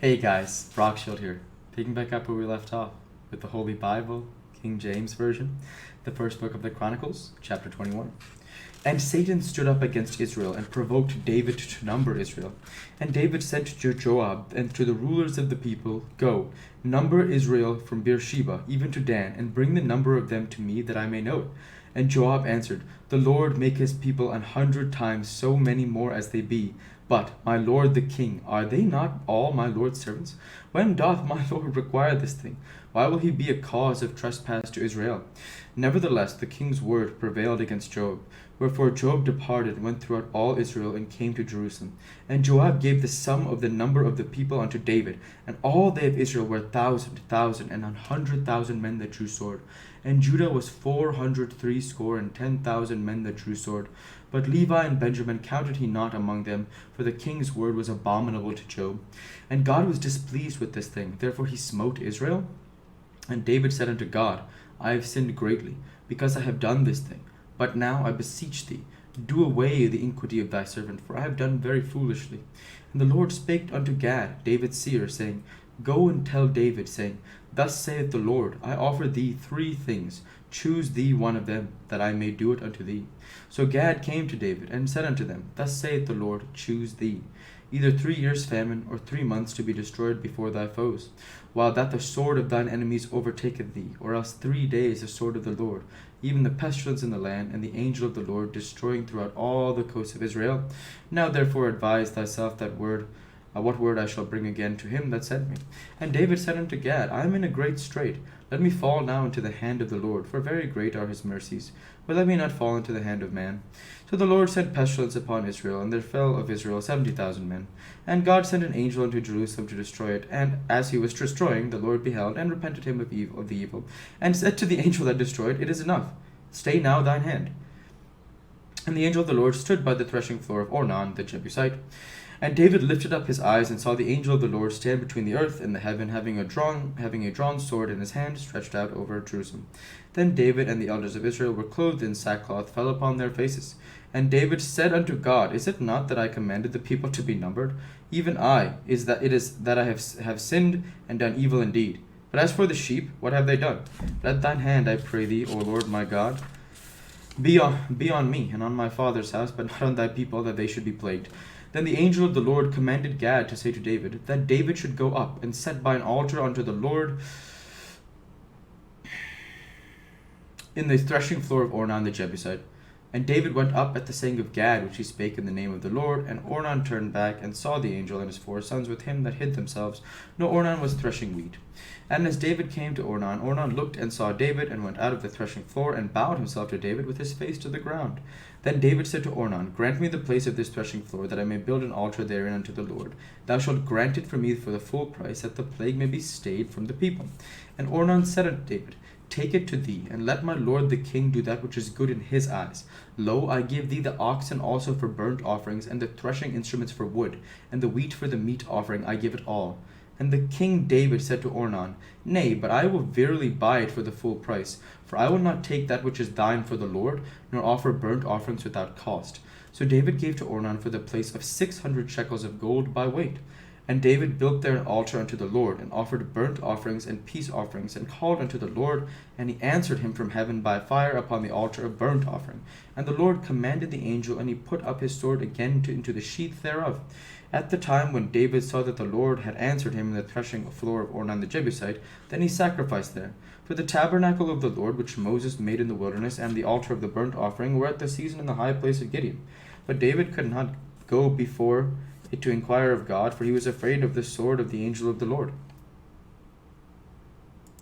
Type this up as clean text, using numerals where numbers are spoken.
Hey guys, Rockshield here, picking back up where we left off with the Holy Bible, King James Version, the first book of the Chronicles, chapter 21. And Satan stood up against Israel and provoked David to number Israel. And David said to Joab and to the rulers of the people, Go, number Israel from Beersheba even to Dan, and bring the number of them to me that I may know it. And Joab answered, The Lord make his people 100 times so many more as they be. But, my lord the king, are they not all my lord's servants? When doth my lord require this thing? Why will he be a cause of trespass to Israel? Nevertheless, the king's word prevailed against Joab. Wherefore Joab departed and went throughout all Israel and came to Jerusalem. And Joab gave the sum of the number of the people unto David. And all they of Israel were 1,000, and 100,000 men that drew sword. And Judah was 460 men that drew sword. But Levi and Benjamin counted he not among them, for the king's word was abominable to Joab. And God was displeased with this thing, therefore he smote Israel. And David said unto God, I have sinned greatly, because I have done this thing. But now I beseech thee, do away the iniquity of thy servant, for I have done very foolishly. And the Lord spake unto Gad, David's seer, saying, Go and tell David, saying, Thus saith the Lord, I offer thee 3 things. Choose thee one of them, that I may do it unto thee. So Gad came to David, and said unto them, Thus saith the Lord, Choose thee. Either 3 years' famine, or 3 months to be destroyed before thy foes, while that the sword of thine enemies overtaketh thee, or else 3 days the sword of the Lord, even the pestilence in the land, and the angel of the Lord destroying throughout all the coasts of Israel. Now therefore advise thyself what word I shall bring again to him that sent me. And David said unto Gad, I am in a great strait. Let me fall now into the hand of the Lord, for very great are his mercies. But let me not fall into the hand of man. So the Lord sent pestilence upon Israel, and there fell of Israel 70,000 men. And God sent an angel unto Jerusalem to destroy it. And as he was destroying, the Lord beheld, and repented him of the evil, and said to the angel that destroyed, It is enough. Stay now thine hand. And the angel of the Lord stood by the threshing floor of Ornan the Jebusite. And David lifted up his eyes, and saw the angel of the Lord stand between the earth and the heaven, having a drawn sword in his hand, stretched out over Jerusalem. Then David and the elders of Israel were clothed in sackcloth, fell upon their faces. And David said unto God, Is it not that I commanded the people to be numbered? Even I, it is that I have sinned and done evil indeed. But as for the sheep, what have they done? Let thine hand, I pray thee, O Lord my God, be on me, and on my father's house, but not on thy people, that they should be plagued. Then the angel of the Lord commanded Gad to say to David, that David should go up and set by an altar unto the Lord in the threshing floor of Ornan the Jebusite. And David went up at the saying of Gad, which he spake in the name of the Lord. And Ornan turned back, and saw the angel and his 4 sons with him that hid themselves. No, Ornan was threshing wheat. And as David came to Ornan, Ornan looked and saw David, and went out of the threshing floor, and bowed himself to David with his face to the ground. Then David said to Ornan, Grant me the place of this threshing floor, that I may build an altar therein unto the Lord. Thou shalt grant it for me for the full price, that the plague may be stayed from the people. And Ornan said unto David, Take it to thee, and let my lord the king do that which is good in his eyes. Lo, I give thee the oxen also for burnt offerings, and the threshing instruments for wood, and the wheat for the meat offering, I give it all. And the king David said to Ornan, Nay, but I will verily buy it for the full price, for I will not take that which is thine for the Lord, nor offer burnt offerings without cost. So David gave to Ornan for the place of 600 shekels of gold by weight. And David built there an altar unto the Lord, and offered burnt offerings and peace offerings, and called unto the Lord, and he answered him from heaven by fire upon the altar of burnt offering. And the Lord commanded the angel, and he put up his sword again into the sheath thereof. At the time when David saw that the Lord had answered him in the threshing floor of Ornan the Jebusite, then he sacrificed there. For the tabernacle of the Lord which Moses made in the wilderness, and the altar of the burnt offering, were at the season in the high place of Gideon. But David could not go before it to inquire of God, for he was afraid of the sword of the angel of the Lord.